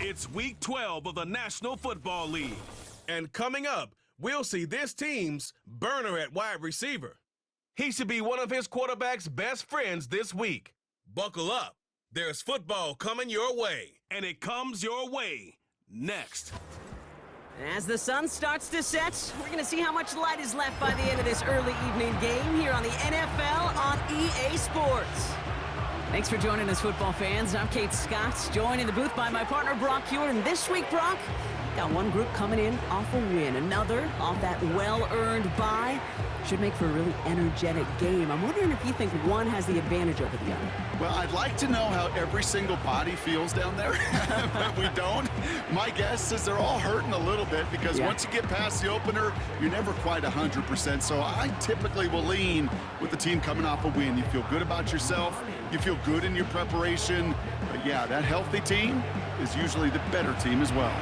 It's Week 12 of the National Football League. And coming up, we'll see this team's burner at wide receiver. He should be one of his quarterback's best friends this week. Buckle up. There's football coming your way. And it comes your way next. As the sun starts to set, we're going to see how much light is left by the end of this early evening game here on the NFL on EA Sports. Thanks for joining us, football fans. I'm Kate Scott, joined in the booth by my partner, Brock Hewitt. And this week, Brock, got one group coming in off a win, another off that well-earned bye. Should make for a really energetic game. I'm wondering if you think one has the advantage over the other. Well, I'd like to know how every single body feels down there, but we don't. My guess is they're all hurting a little bit because once you get past the opener, you're never quite 100%. So I typically will lean with the team coming off a win. You feel good about yourself. You feel good in your preparation. But yeah, that healthy team is usually the better team as well.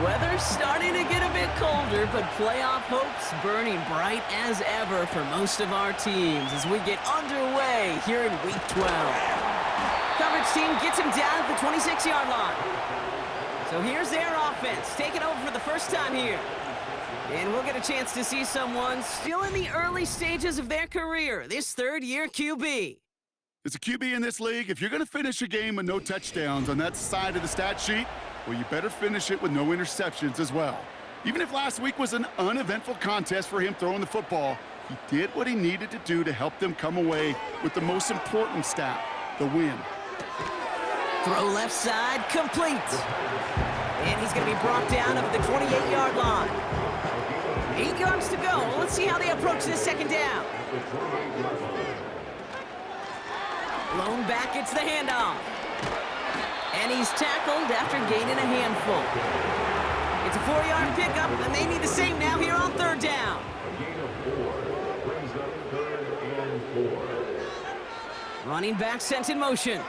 Weather's starting to get a bit colder, but playoff hopes burning bright as ever for most of our teams as we get underway here in Week 12. Coverage team gets him down at the 26-yard line. So here's their offense, taking over for the first time here. And we'll get a chance to see someone still in the early stages of their career, this third-year QB. As a QB in this league, if you're going to finish a game with no touchdowns on that side of the stat sheet, well, you better finish it with no interceptions as well. Even if last week was an uneventful contest for him throwing the football, he did what he needed to do to help them come away with the most important stat, the win. Throw left side, complete. And he's going to be brought down up at the 28-yard line. 8 yards to go. Let's see how they approach this second down. Blown back, it's the handoff. And he's tackled after gaining a handful. It's a 4-yard pickup, and they need the same now here on third down. Running back sent in motion.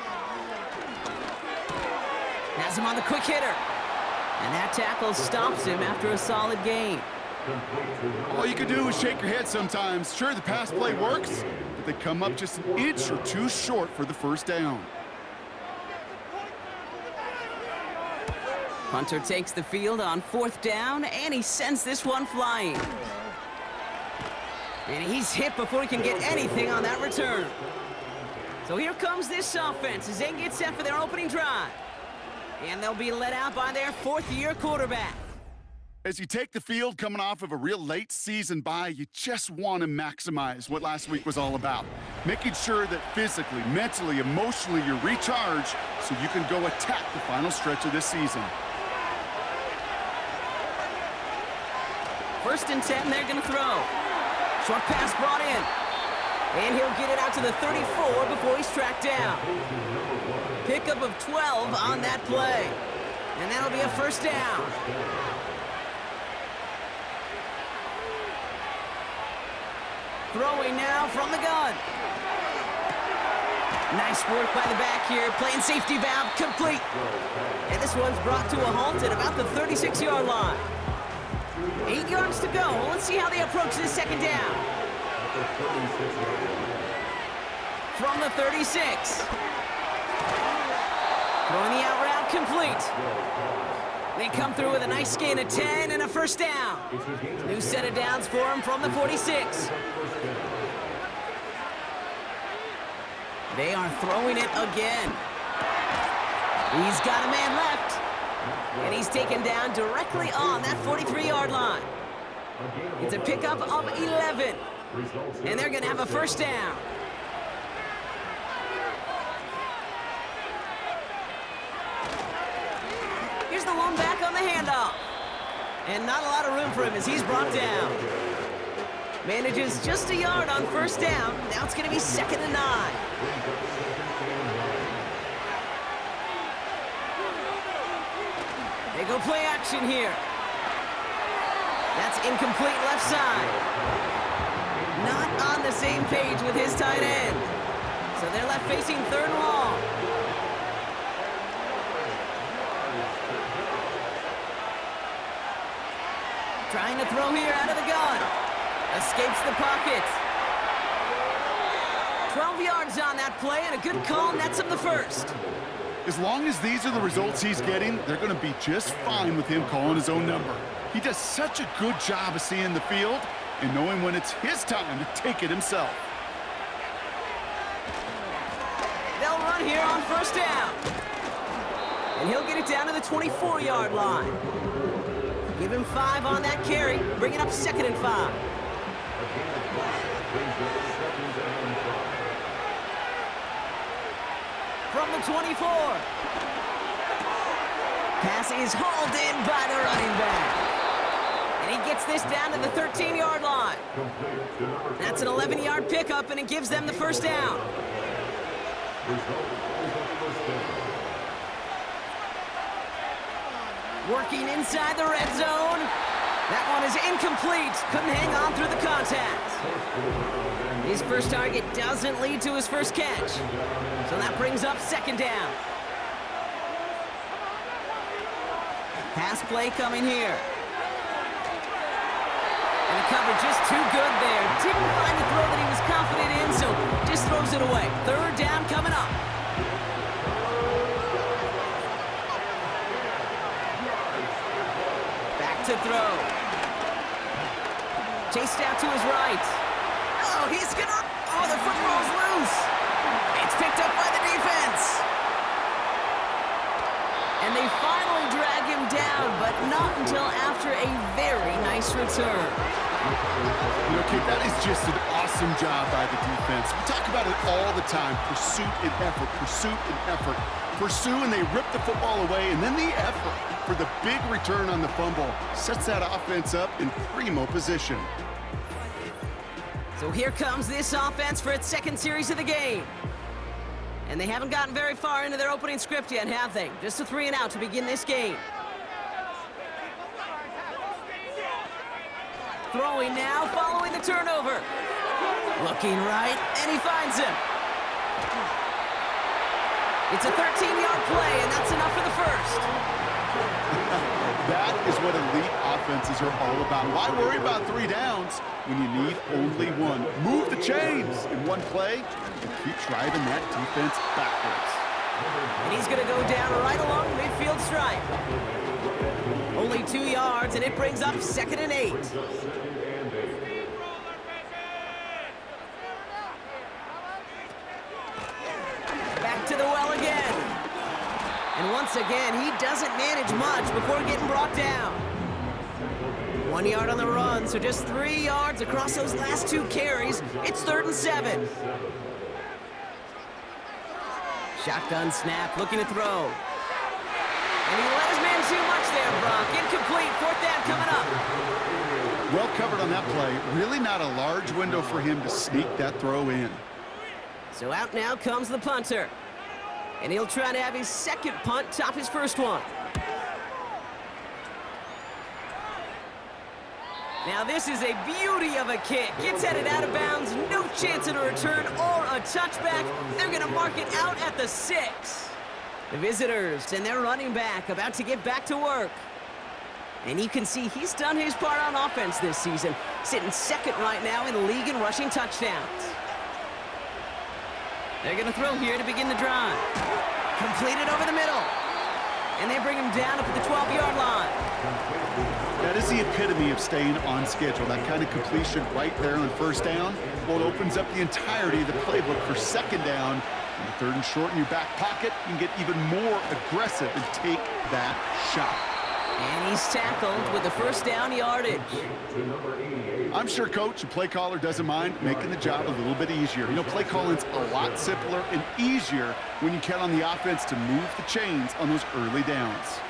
Has him on the quick hitter. And that tackle stops him after a solid gain. All you can do is shake your head sometimes. Sure, the pass play works, but they come up just an inch or two short for the first down. Hunter takes the field on fourth down, and he sends this one flying. And he's hit before he can get anything on that return. So here comes this offense as they get set for their opening drive. And they'll be led out by their fourth-year quarterback. As you take the field coming off of a real late season bye, you just want to maximize what last week was all about. Making sure that physically, mentally, emotionally, you're recharged so you can go attack the final stretch of this season. First and 10, they're going to throw. Short pass brought in. And he'll get it out to the 34 before he's tracked down. Pickup of 12 on that play. And that'll be a first down. Throwing now from the gun. Nice work by the back here. Playing safety valve complete. And this one's brought to a halt at about the 36-yard line. 8 yards to go. Let's see how they approach this second down. From the 36. Throwing the out route complete. They come through with a nice gain of 10 and a first down. New set of downs for him from the 46. They are throwing it again. He's got a man left. And he's taken down directly on that 43-yard line. It's a pickup of 11. And they're going to have a first down. Here's the one back on the handoff. And not a lot of room for him as he's brought down. Manages just a yard on first down. Now it's going to be 2nd and 9. They go play action here. That's incomplete left side. Not on the same page with his tight end. So they're left facing third and long. Trying to throw here out of the gun. Escapes the pocket. 12 yards on that play, and a good call nets him the first. As long as these are the results he's getting, they're going to be just fine with him calling his own number. He does such a good job of seeing the field and knowing when it's his time to take it himself. They'll run here on first down. And he'll get it down to the 24-yard line. Give him 5 on that carry, bringing up 2nd and 5. From the 24. Pass is hauled in by the running back. And he gets this down to the 13-yard line. That's an 11-yard pickup, and it gives them the first down. Working inside the red zone. That one is incomplete. Couldn't hang on through the contact. His first target doesn't lead to his first catch. So that brings up 2nd down. Pass play coming here. And the coverage just too good there. Didn't find the throw that he was confident in, so just throws it away. 3rd down coming up. Back to throw. Chased out to his right. Oh, he's gonna... Oh, the football's loose. It's picked up by the defense. And they finally drag him down, but not until after a very nice return. You know, kid, that is just an awesome job by the defense. We talk about it all the time. Pursuit and effort, pursuit and effort. Pursue and they rip the football away, and then the effort for the big return on the fumble sets that offense up in primo position. So here comes this offense for its 2nd series of the game. And they haven't gotten very far into their opening script yet, have they? Just a 3 and out to begin this game. Throwing now, following the turnover. Looking right, and he finds him. It's a 13-yard play, and that's enough for the first. That is what elite offenses are all about. Why worry about 3 downs when you need only 1? Move the chains in one play and keep driving that defense backwards. And he's going to go down right along the midfield stripe. Only 2 yards, and it brings up 2nd and 8. Back to the well again. And once again, he doesn't manage much before getting brought down. 1 yard on the run, so just 3 yards across those last 2 carries. It's 3rd and 7. Shotgun snap, looking to throw. And he let his man too much there, Brock. Incomplete, 4th down coming up. Well covered on that play. Really not a large window for him to sneak that throw in. So out now comes the punter. And he'll try to have his 2nd punt top his 1st one. Now this is a beauty of a kick. Gets headed out of bounds, no chance at a return or a touchback. They're gonna mark it out at the 6. The visitors and their running back about to get back to work. And you can see he's done his part on offense this season, sitting 2nd right now in the league in rushing touchdowns. They're gonna throw here to begin the drive. Completed over the middle. And they bring him down up at the 12-yard line. That is the epitome of staying on schedule. That kind of completion right there on 1st down. Well, it opens up the entirety of the playbook for 2nd down. And the 3rd and short in your back pocket, you can get even more aggressive and take that shot. And he's tackled with the 1st down yardage. I'm sure coach and play caller doesn't mind making the job a little bit easier. You know, play calling's a lot simpler and easier when you count on the offense to move the chains on those early downs.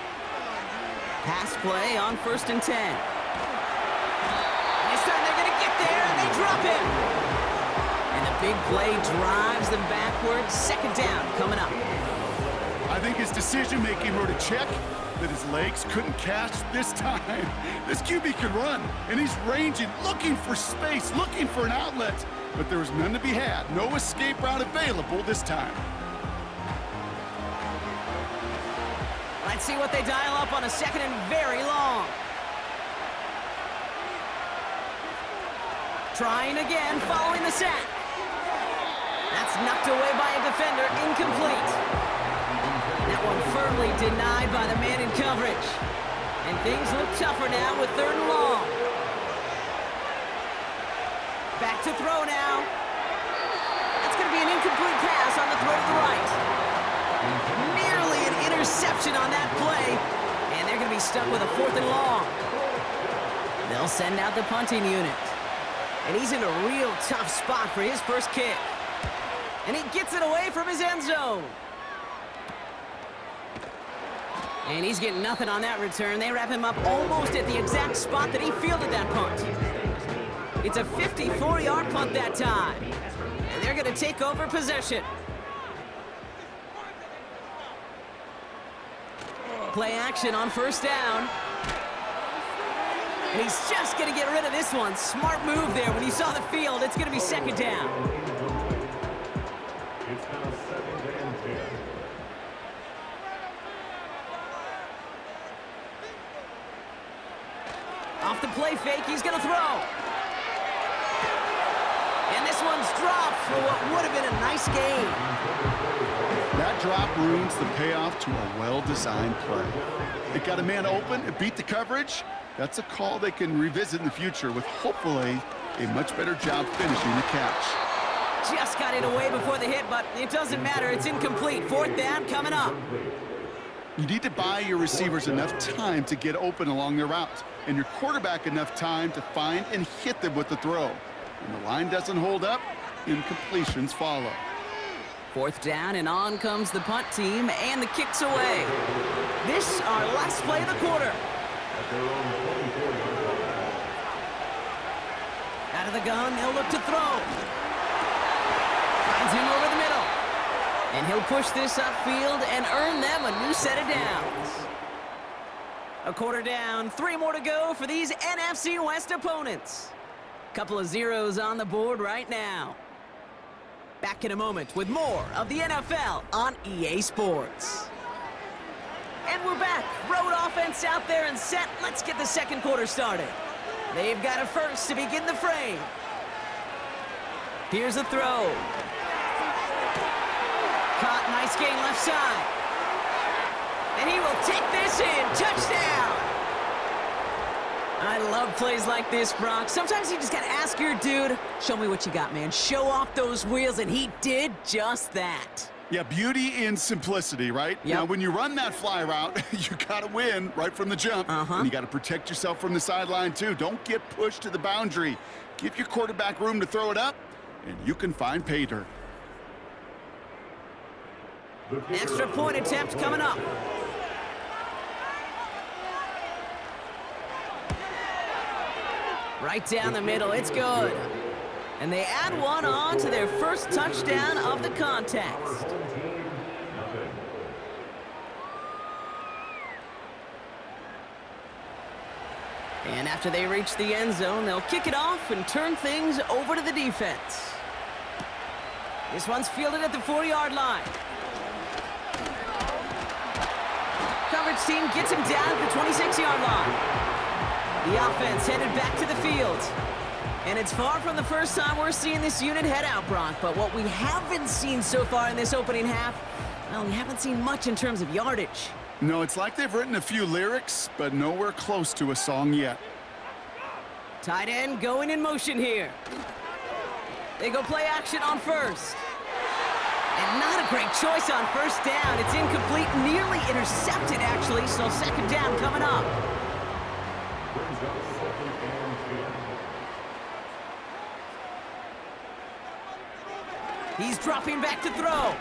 Pass play on 1st and 10. And this time they're going to get there, and they drop him. And the big play drives them backwards. 2nd down coming up. I think his decision-making wrote a check that his legs couldn't catch this time. This QB can run, and he's ranging, looking for space, looking for an outlet. But there was none to be had. No escape route available this time. Let's see what they dial up on a 2nd and very long. Trying again, following the sack. That's knocked away by a defender, incomplete. That one firmly denied by the man in coverage. And things look tougher now with 3rd and long. Back to throw now. That's going to be an incomplete pass on the throw to the right. Nearly an interception on that play. And they're going to be stuck with a 4th and long. They'll send out the punting unit. And he's in a real tough spot for his first kick. And he gets it away from his end zone. And he's getting nothing on that return. They wrap him up almost at the exact spot that he fielded that punt. It's a 54-yard punt that time. And they're going to take over possession. Play action on 1st down. And he's just going to get rid of this one. Smart move there. When he saw the field, it's going to be 2nd down. It's now 2nd and 10. Off the play fake, he's going to throw. And this one's dropped for what would have been a nice game. That drop ruins the payoff to a well-designed play. It got a man open, it beat the coverage. That's a call they can revisit in the future with hopefully a much better job finishing the catch. Just got it away before the hit, but it doesn't matter. It's incomplete. 4th down coming up. You need to buy your receivers enough time to get open along their route, and your quarterback enough time to find and hit them with the throw. When the line doesn't hold up, incompletions follow. 4th down, and on comes the punt team, and the kick's away. This our last play of the quarter. Out of the gun, they'll look to throw. Finds him over the middle. And he'll push this upfield and earn them a new set of downs. A quarter down, 3 more to go for these NFC West opponents. Couple of zeros on the board right now. Back in a moment with more of the NFL on EA Sports. And we're back. Road offense out there and set. Let's get the 2nd quarter started. They've got a first to begin the frame. Here's a throw. Caught, nice gain left side. And he will take this in. Touchdown! I love plays like this, Brock. Sometimes you just gotta ask your dude, show me what you got, man. Show off those wheels, and he did just that. Yeah, beauty in simplicity, right? Yep. Now, when you run that fly route, you got to win right from the jump. And you got to protect yourself from the sideline, too. Don't get pushed to the boundary. Give your quarterback room to throw it up, and you can find pay dirt. Extra point attempt coming up. Right down the middle, it's good. And they add one on to their first touchdown of the contest. And after they reach the end zone, they'll kick it off and turn things over to the defense. This one's fielded at the 40-yard line. Coverage team gets him down at the 26-yard line. The offense headed back to the field. And it's far from the first time we're seeing this unit head out, Brock. But what we haven't seen so far in this opening half, well, we haven't seen much in terms of yardage. No, it's like they've written a few lyrics, but nowhere close to a song yet. Tight end going in motion here. They go play action on first. And not a great choice on 1st down. It's incomplete, nearly intercepted, actually. So 2nd down coming up. He's dropping back to throw.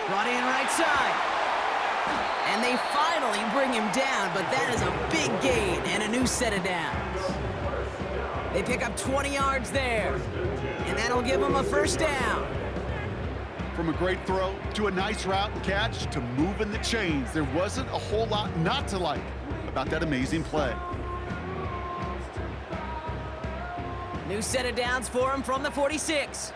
Brought in right side. And they finally bring him down, but that is a big gain and a new set of downs. They pick up 20 yards there, and that'll give them a 1st down. From a great throw to a nice route and catch to moving the chains, there wasn't a whole lot not to like about that amazing play. New set of downs for him from the 46.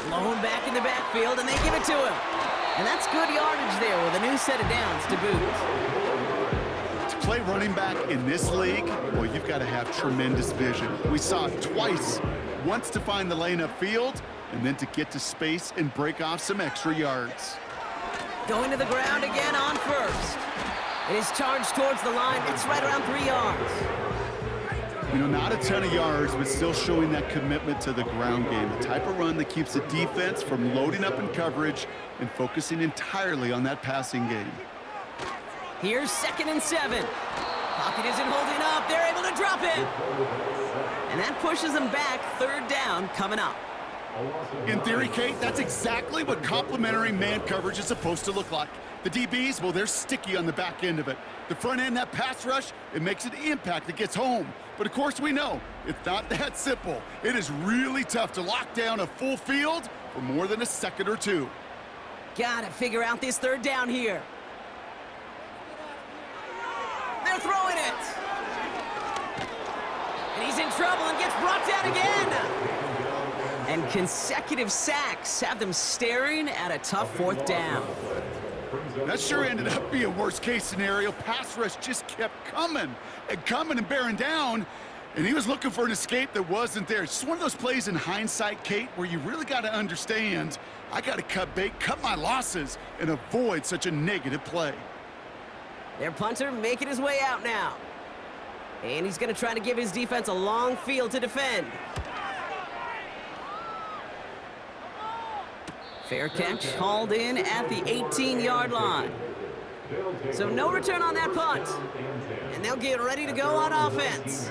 Blown back in the backfield, and they give it to him. And that's good yardage there with a new set of downs to boot. To play running back in this league, well, you've got to have tremendous vision. We saw it twice, once to find the lane upfield, and then to get to space and break off some extra yards. Going to the ground again on first. It is charged towards the line. It's right around 3 yards. You know, not a ton of yards, but still showing that commitment to the ground game. The type of run that keeps the defense from loading up in coverage and focusing entirely on that passing game. Here's 2nd and 7. Pocket isn't holding up. They're able to drop it. And that pushes them back. 3rd down coming up. In theory, Kate, that's exactly what complementary man coverage is supposed to look like. The DBs, well, they're sticky on the back end of it. The front end, that pass rush, it makes an impact that gets home. But of course we know, it's not that simple. It is really tough to lock down a full field for more than a second or two. Gotta figure out this 3rd down here. They're throwing it. And he's in trouble and gets brought down again. And consecutive sacks have them staring at a tough 4th down. That sure ended up being worst-case scenario. Pass rush just kept coming and bearing down, and he was looking for an escape that wasn't there. It's just one of those plays in hindsight, Kate, where you really got to understand, I got to cut bait, cut my losses, and avoid such a negative play. Their punter making his way out now. And he's going to try to give his defense a long field to defend. Fair catch hauled in at the 18-yard line. So no return on that punt. And they'll get ready to go on offense.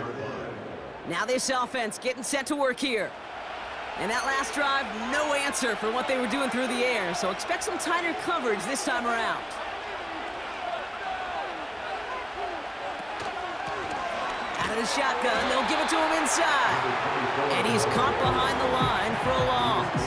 Now this offense getting set to work here. And that last drive, no answer for what they were doing through the air. So expect some tighter coverage this time around. Out of the shotgun, they'll give it to him inside. And he's caught behind the line for a loss.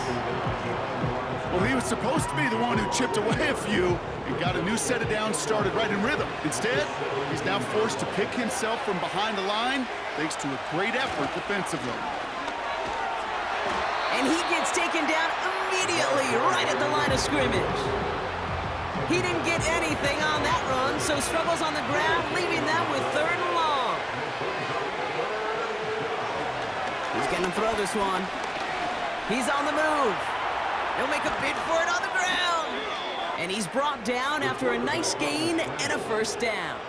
Well, he was supposed to be the one who chipped away a few and got a new set of downs started right in rhythm. Instead, he's now forced to pick himself from behind the line thanks to a great effort defensively. And he gets taken down immediately right at the line of scrimmage. He didn't get anything on that run, so struggles on the ground, leaving them with 3rd and long. He's going to throw this one. He's on the move. He'll make a bid for it on the ground. And he's brought down after a nice gain and a 1st down.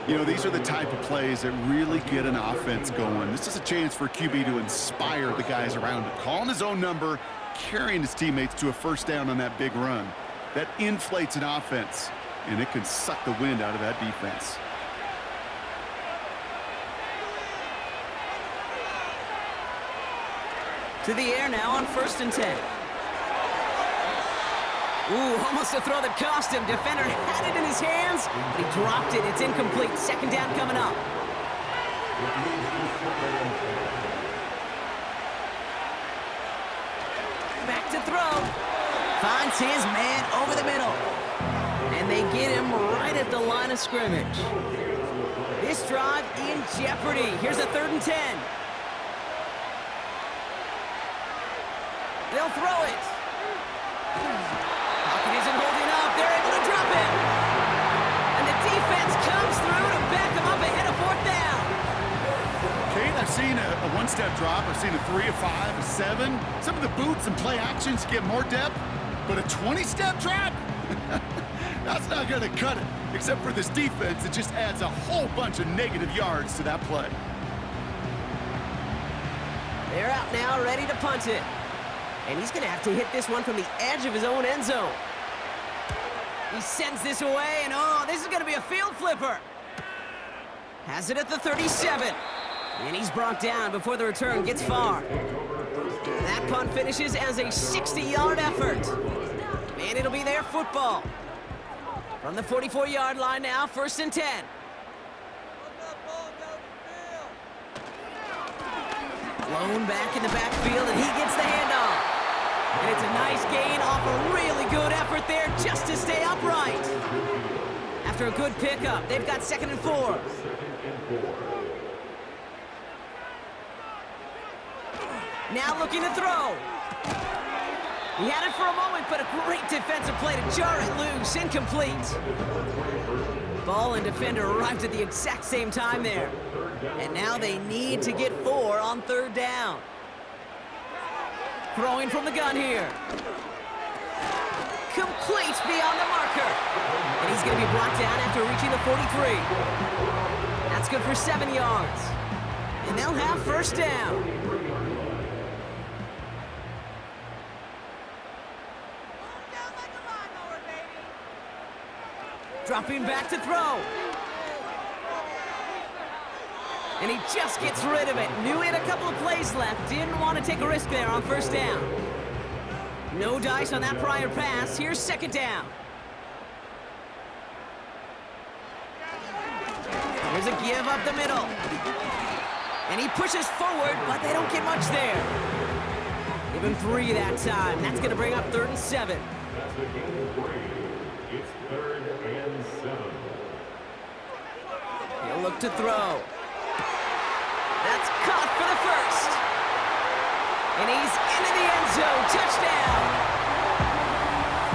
You know, these are the type of plays that really get an offense going. This is a chance for QB to inspire the guys around him. Calling his own number, carrying his teammates to a 1st down on that big run. That inflates an offense, and it can suck the wind out of that defense. To the air now on 1st and 10. Ooh, almost a throw that cost him. Defender had it in his hands, but he dropped it. It's incomplete. 2nd down coming up. Back to throw. Finds his man over the middle. And they get him right at the line of scrimmage. This drive in jeopardy. Here's a 3rd and 10. They'll throw it. Pocket isn't holding up. They're able to drop it. And the defense comes through to back them up ahead of 4th down. Kate, I've seen a one-step drop. I've seen a 3, a 5, a 7. Some of the boots and play actions get more depth, but a 20-step drop? That's not going to cut it, except for this defense that just adds a whole bunch of negative yards to that play. They're out now, ready to punt it. And he's going to have to hit this one from the edge of his own end zone. He sends this away, and oh, this is going to be a field flipper. Has it at the 37. And he's brought down before the return gets far. That punt finishes as a 60-yard effort. And it'll be their football. From the 44-yard line now, 1st and 10. Blown back in the backfield, and he gets the handoff. And it's a nice gain off a really good effort there just to stay upright. After a good pickup, they've got 2nd and 4. Now looking to throw. He had it for a moment, but a great defensive play to jar it loose. Incomplete. Ball and defender arrived at the exact same time there. And now they need to get 4 on third down. Throwing from the gun here. Complete beyond the marker. And he's going to be brought down after reaching the 43. That's good for 7 yards. And they'll have first down. Dropping back to throw. And he just gets rid of it. Knew he had a couple of plays left. Didn't want to take a risk there on first down. No dice on that prior pass. Here's second down. Here's a give up the middle. And he pushes forward, but they don't get much there. Give him 3 that time. That's going to bring up 3rd and 7. That's the game of 3. It's 3rd and 7. He'll look to throw. That's caught for the first. And he's into the end zone. Touchdown.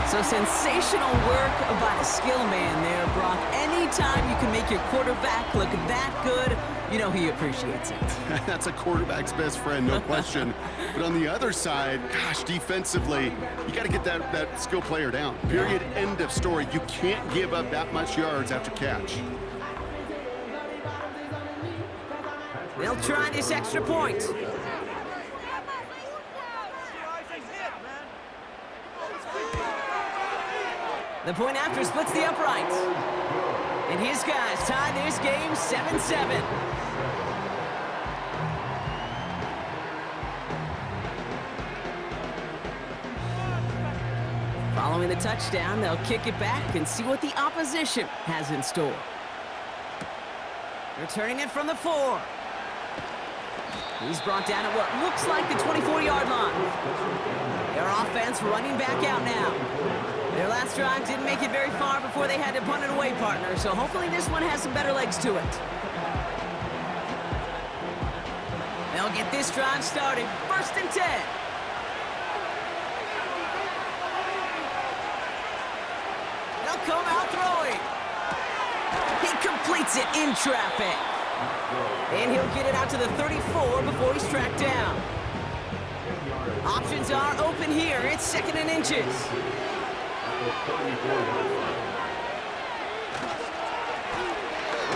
So sensational work by the skill man there, Brock. Anytime you can make your quarterback look that good, you know he appreciates it. That's a quarterback's best friend, no question. But on the other side, gosh, defensively, you got to get that skill player down. Period, end of story. You can't give up that much yards after catch. They'll try this extra point. The point after splits the uprights. And his guys tie this game 7-7. Following the touchdown, they'll kick it back and see what the opposition has in store. Returning it from the 4. He's brought down at what looks like the 24-yard line. Their offense running back out now. Their last drive didn't make it very far before they had to punt it away, partner, so hopefully this one has some better legs to it. They'll get this drive started. 1st and 10. They'll come out throwing. He completes it in traffic. And he'll get it out to the 34 before he's tracked down. Options are open here. It's 2nd and inches.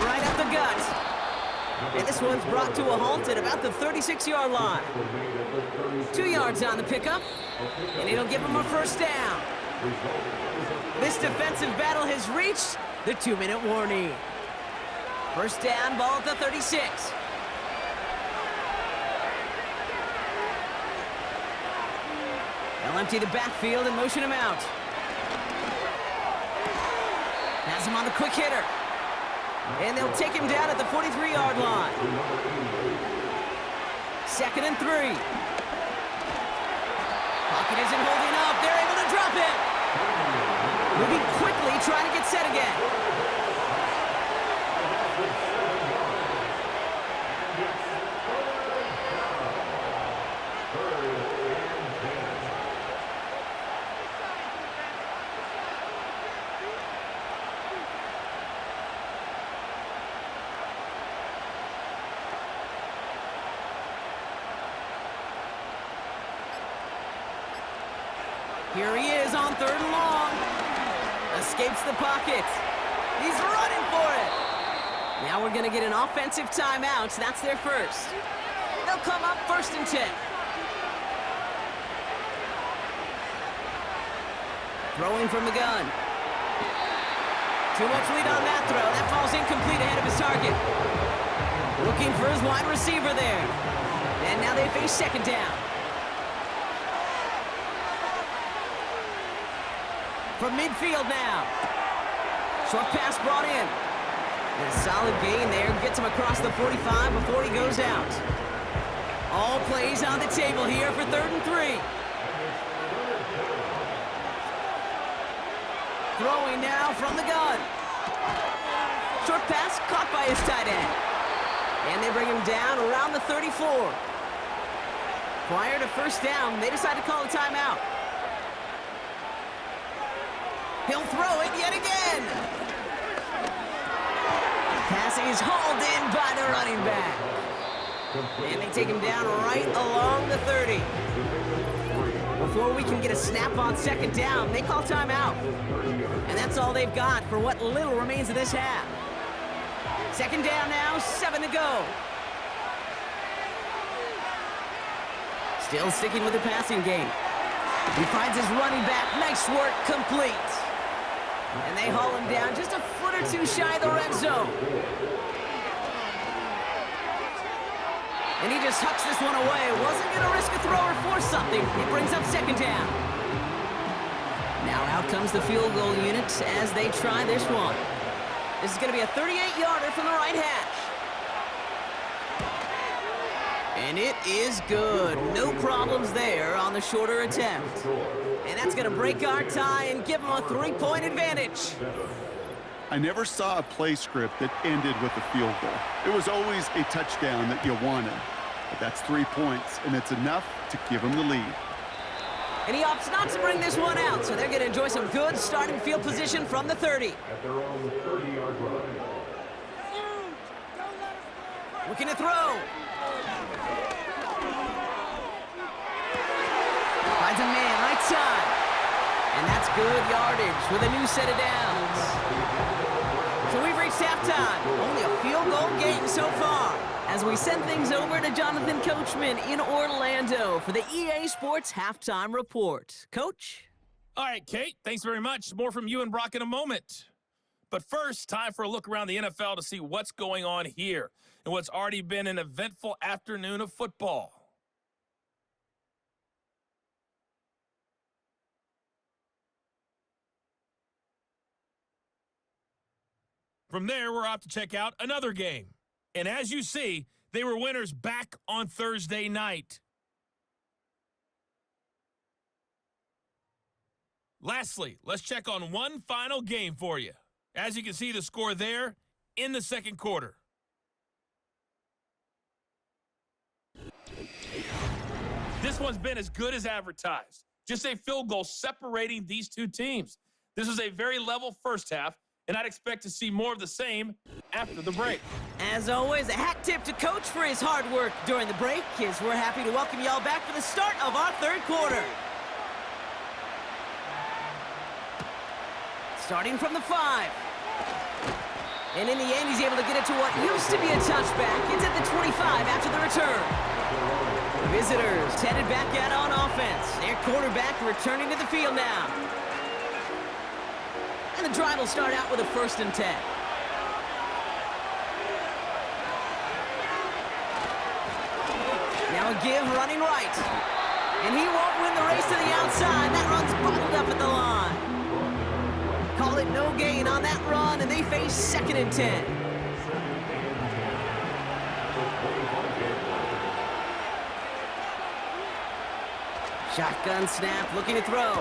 Right up the gut. And this one's brought to a halt at about the 36-yard line. 2 yards on the pickup. And it'll give him a first down. This defensive battle has reached the 2-minute warning. First down, ball at the 36. They'll empty the backfield and motion him out. Has him on the quick hitter. And they'll take him down at the 43-yard line. 2nd and 3. Pocket isn't holding up. They're able to drop it. Moving quickly, trying to get set again. Here he is on 3rd and long. Escapes the pocket. He's running for it. Now we're going to get an offensive timeout. That's their first. They'll come up 1st and 10. Throwing from the gun. Too much lead on that throw. That falls incomplete ahead of his target. Looking for his wide receiver there. And now they face 2nd down. From midfield now. Short pass brought in. And a solid gain there. Gets him across the 45 before he goes out. All plays on the table here for 3rd and 3. Throwing now from the gun. Short pass caught by his tight end. And they bring him down around the 34. Prior to first down, they decide to call a timeout. He'll throw it yet again. Pass is hauled in by the running back. And they take him down right along the 30. Before we can get a snap on second down, they call timeout. And that's all they've got for what little remains of this half. Second down now, 7 to go. Still sticking with the passing game. He finds his running back. Nice work, complete. And they haul him down just a foot or two shy of the red zone. And he just hucks this one away. Wasn't going to risk a throw or force something. It brings up second down. Now out comes the field goal unit as they try this one. This is going to be a 38-yarder from the right hash. And it is good. No problems there on the shorter attempt. And that's going to break our tie and give them a 3-point advantage. I never saw a play script that ended with a field goal. It was always a touchdown that you wanted. But that's 3 points, and it's enough to give them the lead. And he opts not to bring this one out, so they're going to enjoy some good starting field position from the 30. At their own 30-yard line. Looking to throw. Finds a man, right side. And that's good yardage with a new set of downs. So we've reached halftime. Only a field goal game so far. As we send things over to Jonathan Coachman in Orlando for the EA Sports Halftime Report. Coach? All right, Kate, thanks very much. More from you and Brock in a moment. But first, time for a look around the NFL to see what's going on here and what's already been an eventful afternoon of football. From there, we're off to check out another game. And as you see, they were winners back on Thursday night. Lastly, let's check on one final game for you. As you can see the score there in the second quarter. This one's been as good as advertised. Just a field goal separating these two teams. This was a very level first half, and I'd expect to see more of the same after the break. As always, a hat tip to Coach for his hard work during the break, as we're happy to welcome y'all back for the start of our third quarter. Starting from the 5. And in the end, he's able to get it to what used to be a touchback. It's at the 25 after the return. Visitors headed back out on offense. Their quarterback returning to the field now. And the drive will start out with a 1st and 10. Now a give running right. And he won't win the race to the outside. That run's bottled up at the line. Call it no gain on that run, and they face 2nd and 10. Shotgun snap, looking to throw.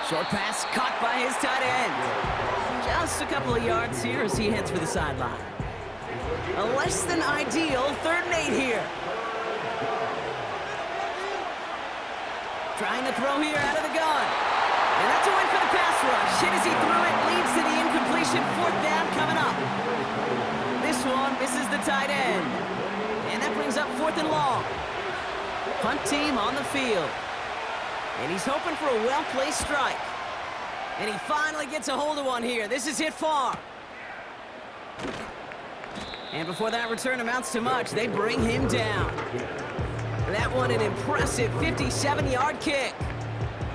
Short pass caught by his tight end. Just a couple of yards here as he heads for the sideline. A less than ideal 3rd and 8 here. Trying to throw here out of the gun. And that's a win for the pass rush. Hit as he threw it, leads to the incompletion. 4th down coming up. This one misses the tight end. And that brings up 4th and long. Punt team on the field. And he's hoping for a well-placed strike. And he finally gets a hold of one here. This is hit far. And before that return amounts to much, they bring him down. That one an impressive 57-yard kick.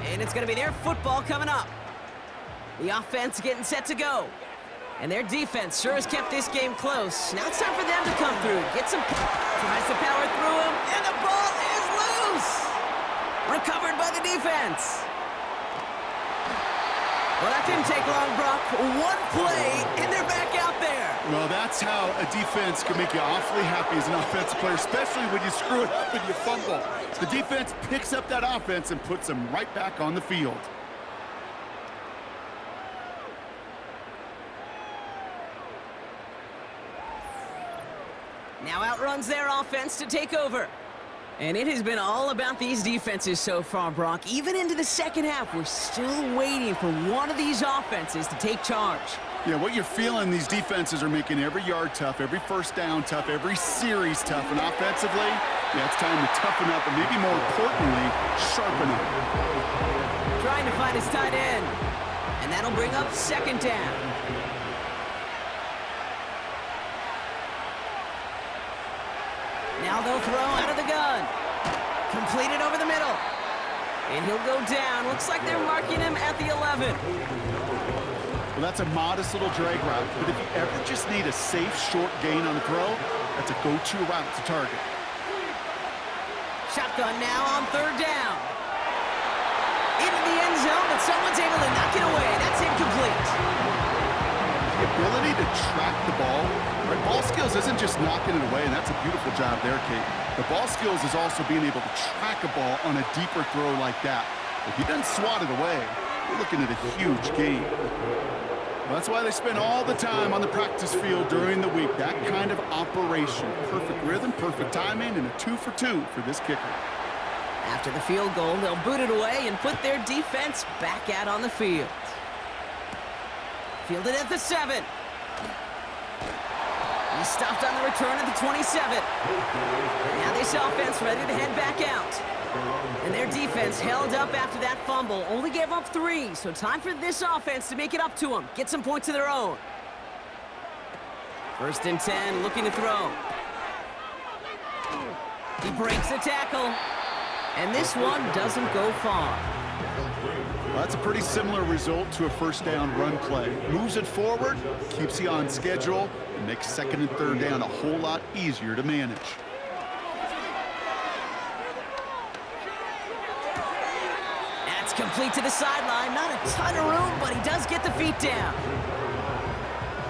And it's going to be their football coming up. The offense getting set to go. And their defense sure has kept this game close. Now it's time for them to come through. Get some... Tries to power through him. And the ball is loose. Recovered by the defense. Well, that didn't take long, Brock. One play, and they're back out there. Well, that's how a defense can make you awfully happy as an offensive player, especially when you screw it up and you fumble. The defense picks up that offense and puts them right back on the field. Now outruns their offense to take over. And it has been all about these defenses so far, Brock. Even into the second half, we're still waiting for one of these offenses to take charge. Yeah, what you're feeling, these defenses are making every yard tough, every first down tough, every series tough. And offensively, yeah, it's time to toughen up, and maybe more importantly, sharpen up. Trying to find his tight end. And that'll bring up second down. Now they'll throw out of the gun. Completed over the middle. And he'll go down. Looks like they're marking him at the 11. Well, that's a modest little drag route, but if you ever just need a safe, short gain on the throw, that's a go-to route to target. Shotgun now on third down. Into the end zone, but someone's able to knock it away. That's incomplete. The ability to track the ball, right? Ball skills isn't just knocking it away, and that's a beautiful job there, Kate. The ball skills is also being able to track a ball on a deeper throw like that. If he doesn't swat it away, you're looking at a huge gain. Well, that's why they spend all the time on the practice field during the week. That kind of operation. Perfect rhythm, perfect timing, and a 2 for 2 for this kicker. After the field goal, they'll boot it away and put their defense back out on the field. Fielded at the 7. He's stopped on the return at the 27. Now this offense ready to head back out. And their defense held up after that fumble. Only gave up 3, so time for this offense to make it up to them. Get some points of their own. First and 10, looking to throw. He breaks the tackle. And this one doesn't go far. Well, that's a pretty similar result to a first down run play. Moves it forward, keeps you on schedule, and makes second and third down a whole lot easier to manage. That's complete to the sideline. Not a ton of room, but he does get the feet down.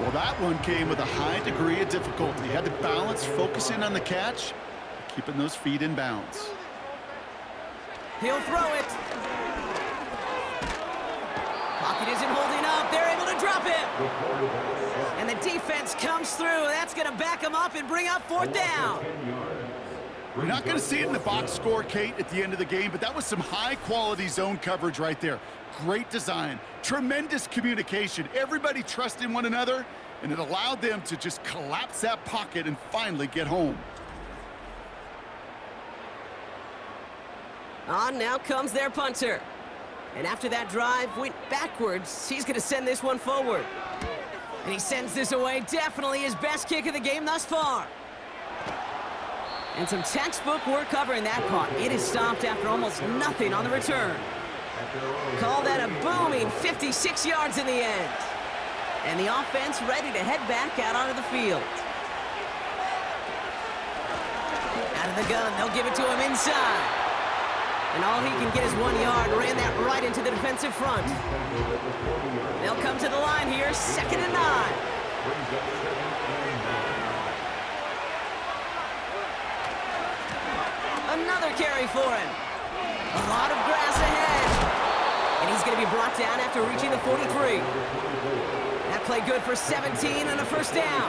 Well, that one came with a high degree of difficulty. He had to balance focusing on the catch, keeping those feet in bounds. He'll throw it. Pocket isn't holding up. They're able to drop it. And the defense comes through. That's going to back him up and bring up fourth down. We're not going to see it in the box score, Kate, at the end of the game, but that was some high-quality zone coverage right there. Great design, tremendous communication, everybody trusting one another, and it allowed them to just collapse that pocket and finally get home. On now comes their punter. And after that drive went backwards, he's going to send this one forward. And he sends this away. Definitely his best kick of the game thus far. And some textbook work covering that punt. It is stopped after almost nothing on the return. Call that a booming 56 yards in the end. And the offense ready to head back out onto the field. Out of the gun, they'll give it to him inside. And all he can get is 1 yard. Ran that right into the defensive front. They'll come to the line here, 2nd and 9. Another carry for him. A lot of grass ahead. And he's going to be brought down after reaching the 43. That play good for 17 and a first down.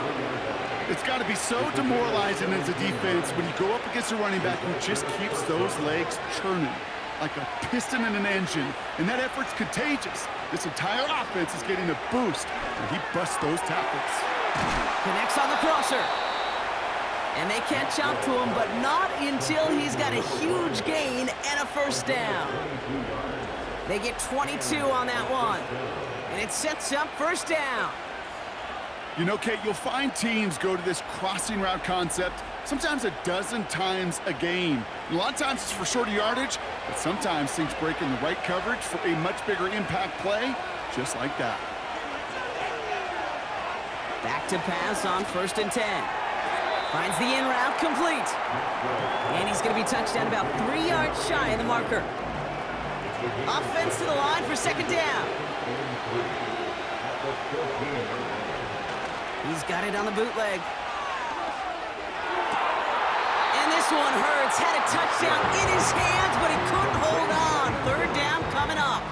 It's got to be so demoralizing as a defense when you go up against a running back who just keeps those legs churning like a piston in an engine. And that effort's contagious. This entire offense is getting a boost, and he busts those tackles. Connects on the crosser. And they catch up to him, but not until he's got a huge gain and a first down. They get 22 on that one. And it sets up first down. You know, Kate, you'll find teams go to this crossing route concept sometimes a dozen times a game. A lot of times it's for shorter yardage, but sometimes things break in the right coverage for a much bigger impact play, just like that. Back to pass on 1st and 10. Finds the in route complete. And he's going to be touched down about 3 yards shy of the marker. Offense to the line for 2nd down. He's got it on the bootleg. And this one hurts. Had a touchdown in his hands, but he couldn't hold on. 3rd down coming up.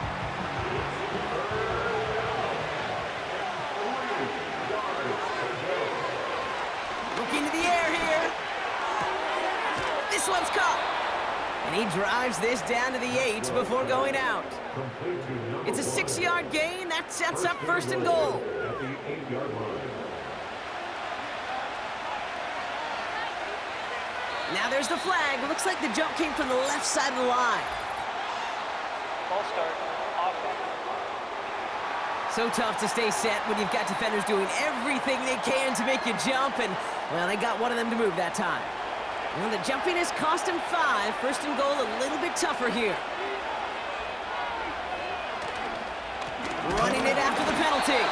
Looking to the air here. This one's caught. drives this down to the 8 before going out. It's a 6-yard gain. That sets up 1st and goal. At the 8-yard line. Now there's the flag. Looks like the jump came from the left side of the line. Ball start. Offense. So tough to stay set when you've got defenders doing everything they can to make you jump, and, well, they got one of them to move that time. Well, the jumping has cost him 5. 1st and goal a little bit tougher here. Running it after the penalty.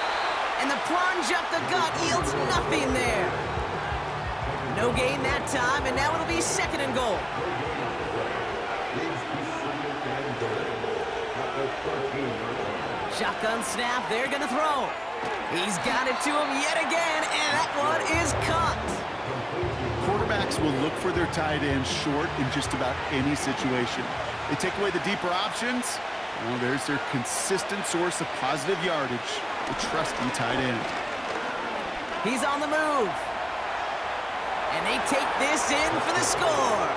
And the plunge up the gut yields nothing there. No gain that time, and now it'll be 2nd and goal. Shotgun snap, they're gonna throw. He's got it to him yet again, and that one is caught. Quarterbacks will look for their tight end short in just about any situation. They take away the deeper options. Well, there's their consistent source of positive yardage, the trusty tight end. He's on the move. And they take this in for the score.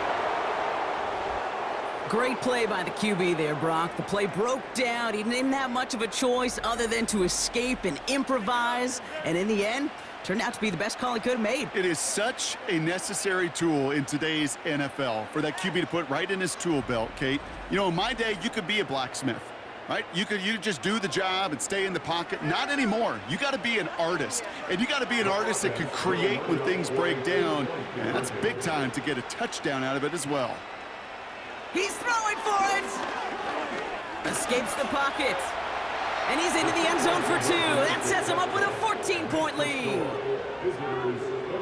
Great play by the QB there, Brock. The play broke down. He didn't have much of a choice other than to escape and improvise. And in the end, turned out to be the best call he could have made. It is such a necessary tool in today's NFL for that QB to put right in his tool belt, Kate. You know, in my day, you could be a blacksmith, right? You just do the job and stay in the pocket. Not anymore. You got to be an artist. And you got to be an artist that can create when things break down. And that's big time to get a touchdown out of it as well. He's throwing for it. Escapes the pocket. And he's into the end zone for 2. That sets him up with a 14-point lead.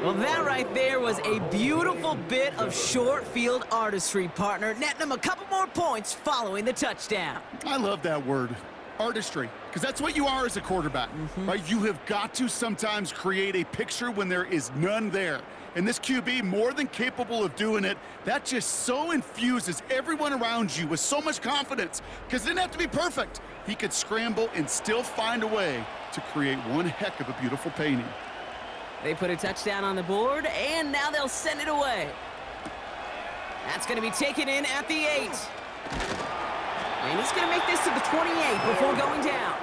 Well, that right there was a beautiful bit of short field artistry, partner. Netting him a couple more points following the touchdown. I love that word, artistry, because that's what you are as a quarterback, right? You have got to sometimes create a picture when there is none there. And this QB, more than capable of doing it, that just so infuses everyone around you with so much confidence, because it didn't have to be perfect. He could scramble and still find a way to create one heck of a beautiful painting. They put a touchdown on the board, and now they'll send it away. That's going to be taken in at the 8. And he's going to make this to the 28 before going down.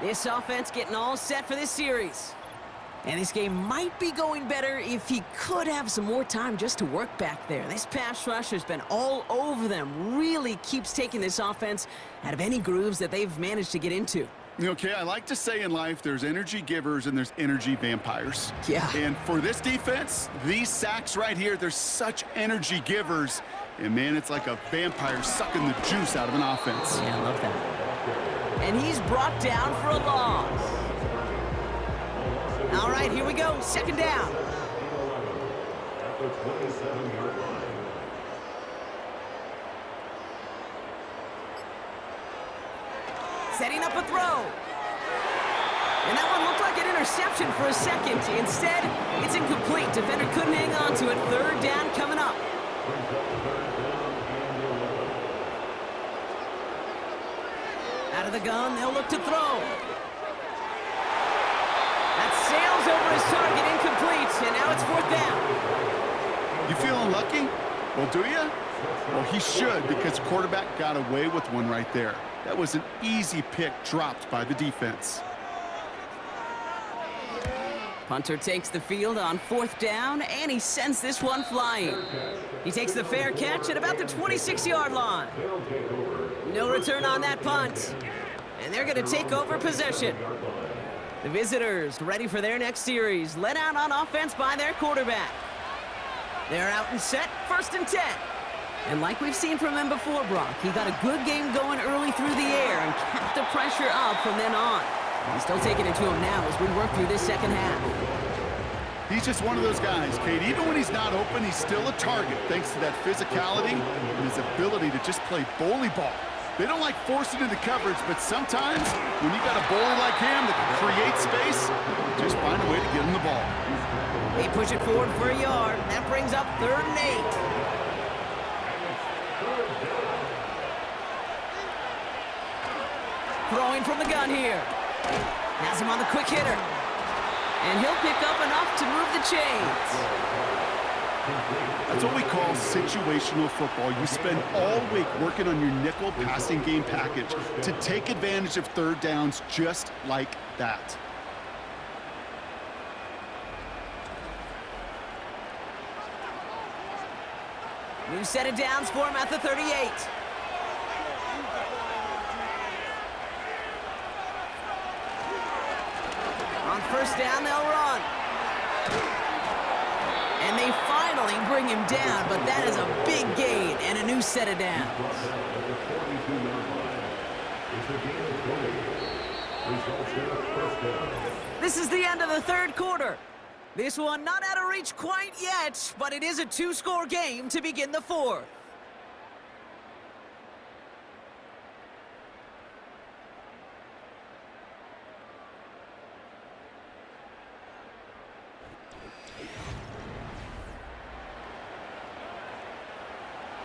This offense getting all set for this series. And this game might be going better if he could have some more time just to work back there. This pass rush has been all over them. Really keeps taking this offense out of any grooves that they've managed to get into. Okay, I like to say in life there's energy givers and there's energy vampires. Yeah. And for this defense, these sacks right here, they're such energy givers. And, man, it's like a vampire sucking the juice out of an offense. Yeah, I love that. And he's brought down for a loss. All right, here we go. 2nd down. At the 27-yard line. Setting up a throw. And that one looked like an interception for a second. Instead, it's incomplete. Defender couldn't hang on to it. 3rd down coming up. Out of the gun, they'll look to throw. That sails over his target, incomplete, and now it's 4th down. You feeling lucky? Well, do you? Well, he should, because the quarterback got away with one right there. That was an easy pick dropped by the defense. Punter takes the field on 4th down, and he sends this one flying. He takes the fair catch at about the 26-yard line. No return on that punt, and they're going to take over possession. The visitors ready for their next series, led out on offense by their quarterback. They're out and set, 1st and 10. And like we've seen from him before, Brock, he got a good game going early through the air and kept the pressure up from then on. He's still taking it to him now as we work through this 2nd half. He's just one of those guys, Kate. Even when he's not open, he's still a target, thanks to that physicality and his ability to just play bully ball. They don't like forcing into coverage, but sometimes when you got a bully like him that can create space, just find a way to get him the ball. They push it forward for a yard. That brings up 3rd and 8. Throwing from the gun here. Has him on the quick hitter. And he'll pick up enough to move the chains. That's what we call situational football. You spend all week working on your nickel passing game package to take advantage of third downs just like that. New set of downs for him at the 38. On first down, they'll run. And they finally bring him down, but that is a big gain and a new set of downs. This is the end of the third quarter. This one not out of reach quite yet, but it is a two-score game to begin the fourth.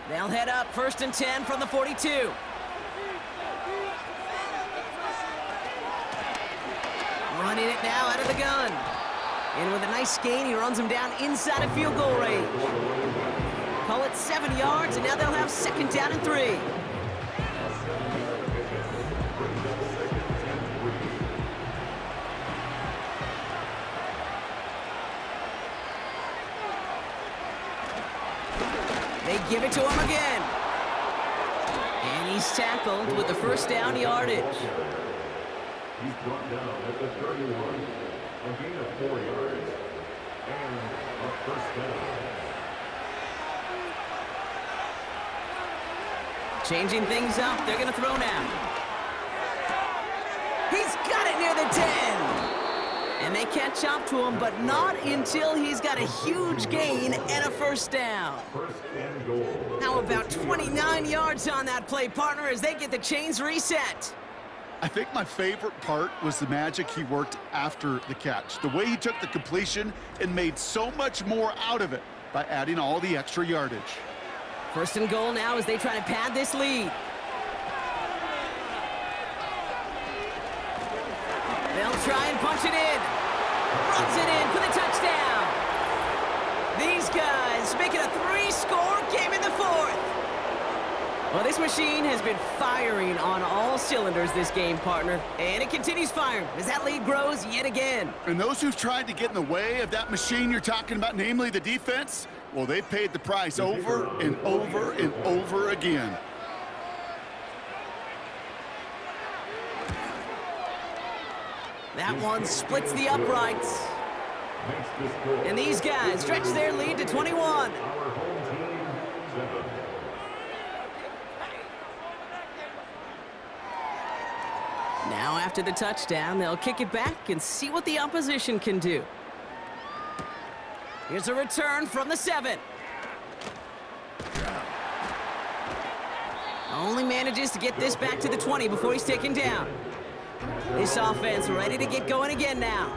They'll head up 1st and 10 from the 42. Running it now out of the gun. And with a nice gain, he runs him down inside of field goal range. Call it 7 yards, and now they'll have 2nd down and 3. They give it to him again. And he's tackled with the 1st down yardage. He's brought down at the 31, a gain of 4 yards, and a 1st down. Changing things up, they're going to throw now. He's got it near the 10. And they catch up to him, but not until he's got a huge gain and a 1st down. 1st and goal. Now about 29 yards on that play, partner, as they get the chains reset. I think my favorite part was the magic he worked after the catch. The way he took the completion and made so much more out of it by adding all the extra yardage. 1st and goal now as they try to pad this lead. They'll try and punch it in. Runs it in for the touchdown. These guys making a 3-score game in the 4th. Well, this machine has been firing on all cylinders this game, partner. And it continues firing as that lead grows yet again. And those who've tried to get in the way of that machine you're talking about, namely the defense, well, they've paid the price over and over and over again. That one splits the uprights. And these guys stretch their lead to 21. Now after the touchdown, they'll kick it back and see what the opposition can do. Here's a return from the 7. Only manages to get this back to the 20 before he's taken down. This offense ready to get going again now.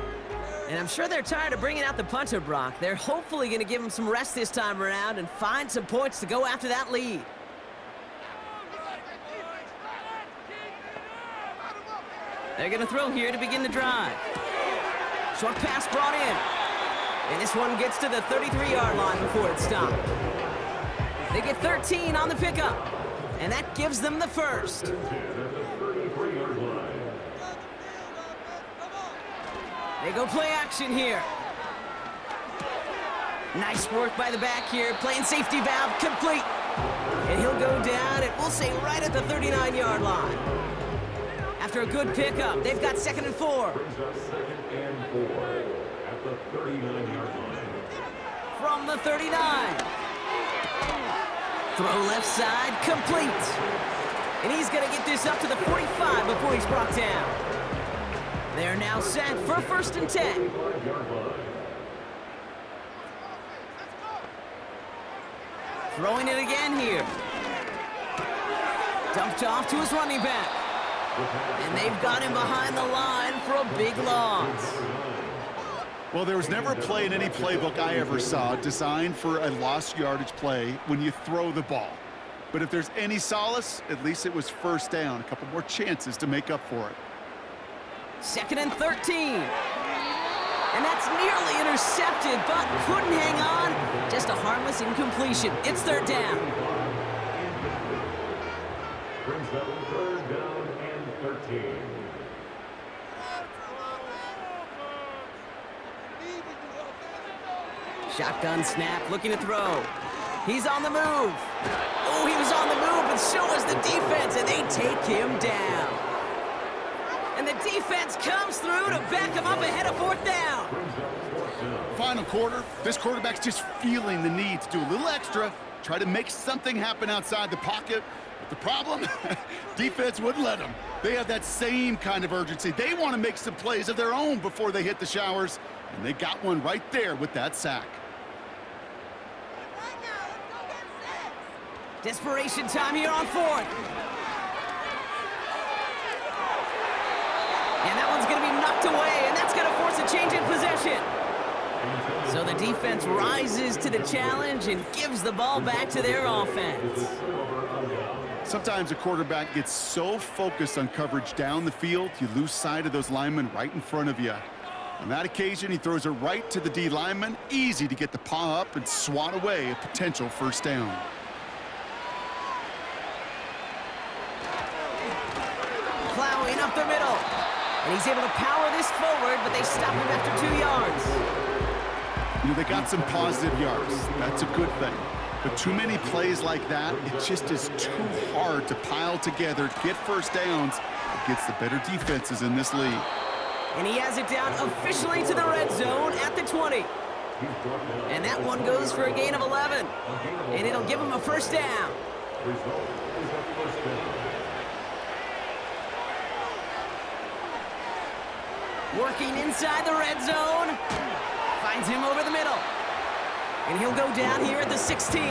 And I'm sure they're tired of bringing out the punter, Brock. They're hopefully going to give him some rest this time around and find some points to go after that lead. They're going to throw here to begin the drive. Short pass brought in. And this one gets to the 33-yard line before it's stopped. They get 13 on the pickup. And that gives them the 1st. They go play action here. Nice work by the back here. Playing safety valve complete. And he'll go down, and we'll say right at the 39-yard line. After a good pickup, they've got 2nd and 4. Brings up 2nd and 4 at the 39-yard line. From the 39. Throw left side, complete. And he's going to get this up to the 45 before he's brought down. They're now set for 1st and 10. Throwing it again here. Dumped off to his running back. And they've got him behind the line for a big loss. Well, there was never a play in any playbook I ever saw designed for a lost yardage play when you throw the ball. But if there's any solace, at least it was 1st down. A couple more chances to make up for it. 2nd and 13. And that's nearly intercepted, but couldn't hang on. Just a harmless incompletion. It's third down. Brings up third down and 13. Shotgun snap, looking to throw. He's on the move. Oh, he was on the move, but so was the defense, and they take him down. And the defense comes through to back him up ahead of fourth down. Final quarter, this quarterback's just feeling the need to do a little extra, try to make something happen outside the pocket. But the problem, defense wouldn't let them. They have that same kind of urgency. They want to make some plays of their own before they hit the showers, and they got one right there with that sack. Desperation time here on fourth. And that one's going to be knocked away, and that's going to force a change in possession. So the defense rises to the challenge and gives the ball back to their offense. Sometimes a quarterback gets so focused on coverage down the field, you lose sight of those linemen right in front of you. On that occasion, he throws it right to the D lineman. Easy to get the paw up and swat away a potential first down. Plowing up the middle. And he's able to power this forward, but they stop him after 2 yards. You know, they got some positive yards. That's a good thing. But too many plays like that, it just is too hard to pile together, get first downs against the better defenses in this league. And he has it down officially to the red zone at the 20. And that one goes for a gain of 11. And it'll give him a first down. Working inside the red zone. Finds him over the middle. And he'll go down here at the 16.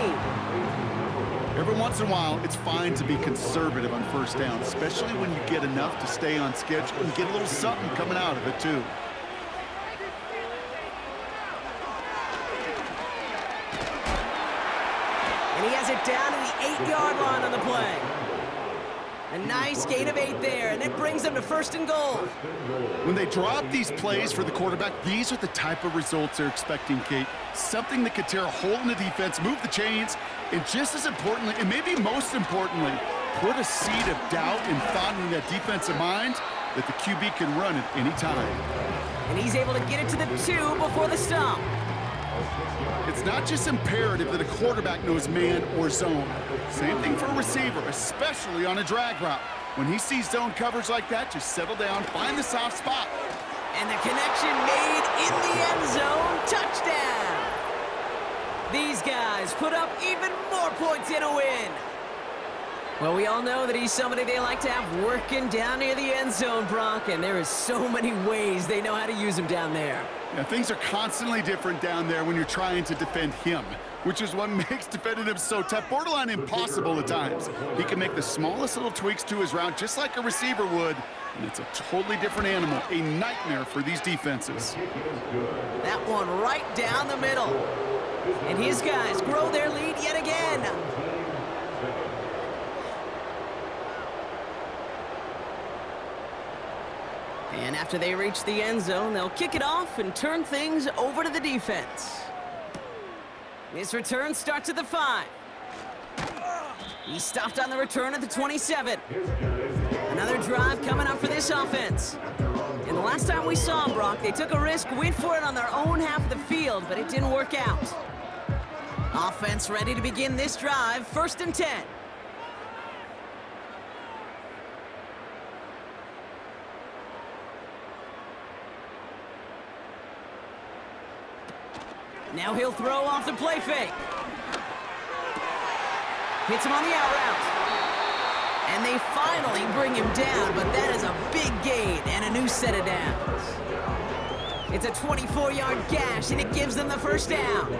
Every once in a while, it's fine to be conservative on first down, especially when you get enough to stay on schedule and get a little something coming out of it, too. And he has it down to the 8-yard line on the play. A nice gain of 8 there, and it brings them to first and goal. When they draw up these plays for the quarterback, these are the type of results they're expecting, Kate. Something that could tear a hole in the defense, move the chains, and just as importantly, and maybe most importantly, put a seed of doubt and thought in that defensive mind that the QB can run at any time. And he's able to get it to the 2 before the stop. It's not just imperative that a quarterback knows man or zone. Same thing for a receiver, especially on a drag route. When he sees zone coverage like that, just settle down, find the soft spot. And the connection made in the end zone. Touchdown! These guys put up even more points in a win. Well, we all know that he's somebody they like to have working down near the end zone, Brock, and there is so many ways they know how to use him down there. Yeah, things are constantly different down there when you're trying to defend him, which is what makes defending him so tough, borderline impossible at times. He can make the smallest little tweaks to his route just like a receiver would, and it's a totally different animal, a nightmare for these defenses. That one right down the middle. And his guys grow their lead yet again. And after they reach the end zone, they'll kick it off and turn things over to the defense. This return starts at the 5. He stopped on the return at the 27. Another drive coming up for this offense. And the last time we saw them, Brock, they took a risk, went for it on their own half of the field, but it didn't work out. Offense ready to begin this drive, 1st and 10. Now he'll throw off the play fake. Hits him on the out route. And they finally bring him down, but that is a big gain and a new set of downs. It's a 24-yard gash, and it gives them the first down.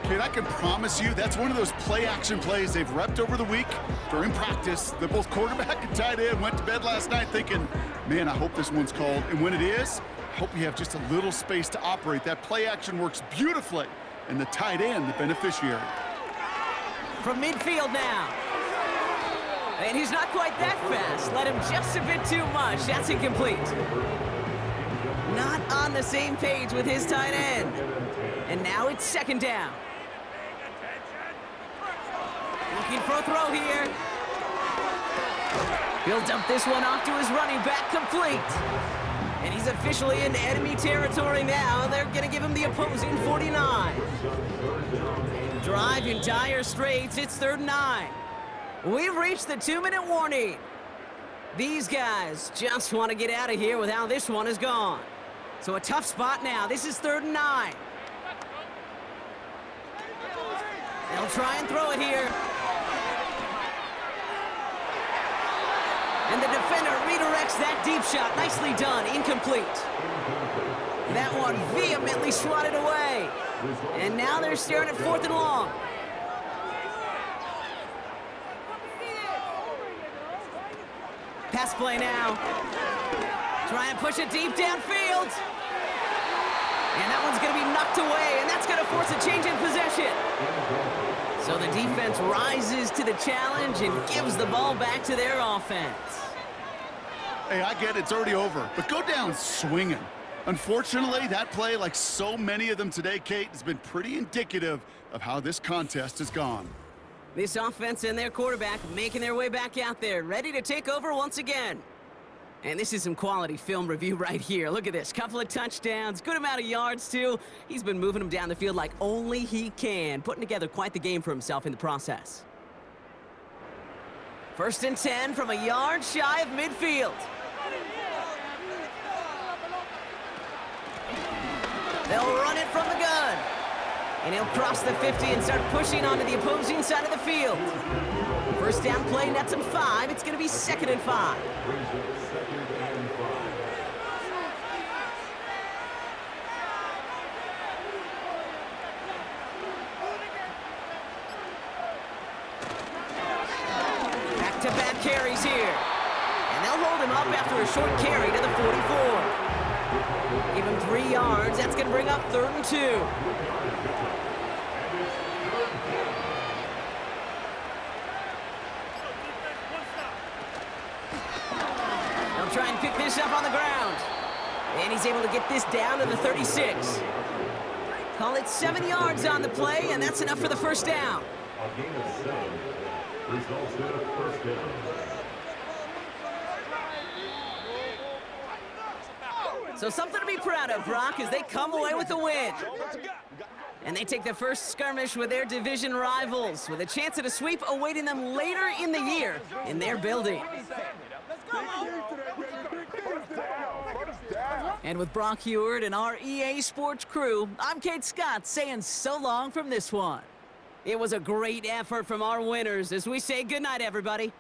Kid, I can promise you that's one of those play-action plays they've repped over the week during practice. That both quarterback and tight end went to bed last night thinking, man, I hope this one's called. And when it is, I hope you have just a little space to operate. That play action works beautifully, and the tight end, the beneficiary. From midfield now. And he's not quite that fast. Let him just a bit too much. That's incomplete. Not on the same page with his tight end. And now it's second down. Looking for a throw here. He'll dump this one off to his running back, complete. And he's officially in enemy territory now. They're going to give him the opposing 49. Drive in dire straits. It's 3rd and 9. We've reached the 2-minute warning. These guys just want to get out of here with how this one is gone. So a tough spot now. This is 3rd and 9. They'll try and throw it here. And the defender redirects that deep shot. Nicely done. Incomplete. That one vehemently swatted away. And now they're staring at 4th and long. Pass play now. Try and push it deep downfield. And that one's going to be knocked away, and that's going to force a change in possession. So the defense rises to the challenge and gives the ball back to their offense. Hey, I get it, it's already over, but go down swinging. Unfortunately, that play, like so many of them today, Kate, has been pretty indicative of how this contest has gone. This offense and their quarterback making their way back out there, ready to take over once again. And this is some quality film review right here. Look at this. Couple of touchdowns, good amount of yards, too. He's been moving them down the field like only he can, putting together quite the game for himself in the process. 1st and 10 from a yard shy of midfield. They'll run it from the gun. And he'll cross the 50 and start pushing onto the opposing side of the field. 1st down play, nets him 5. It's going to be 2nd and 5. Back-to-back carries here. And they'll hold him up after a short carry to the 44. Give him 3 yards. That's going to bring up 3rd and 2. Try and pick this up on the ground. And he's able to get this down to the 36. Call it 7 yards on the play, and that's enough for the 1st down. A gain of 7. Results in a 1st down. So something to be proud of, Brock, as they come away with the win. And they take the first skirmish with their division rivals, with a chance at a sweep awaiting them later in the year in their building. And with Brock Heward and our EA Sports crew, I'm Kate Scott saying so long from this one. It was a great effort from our winners as we say goodnight, everybody.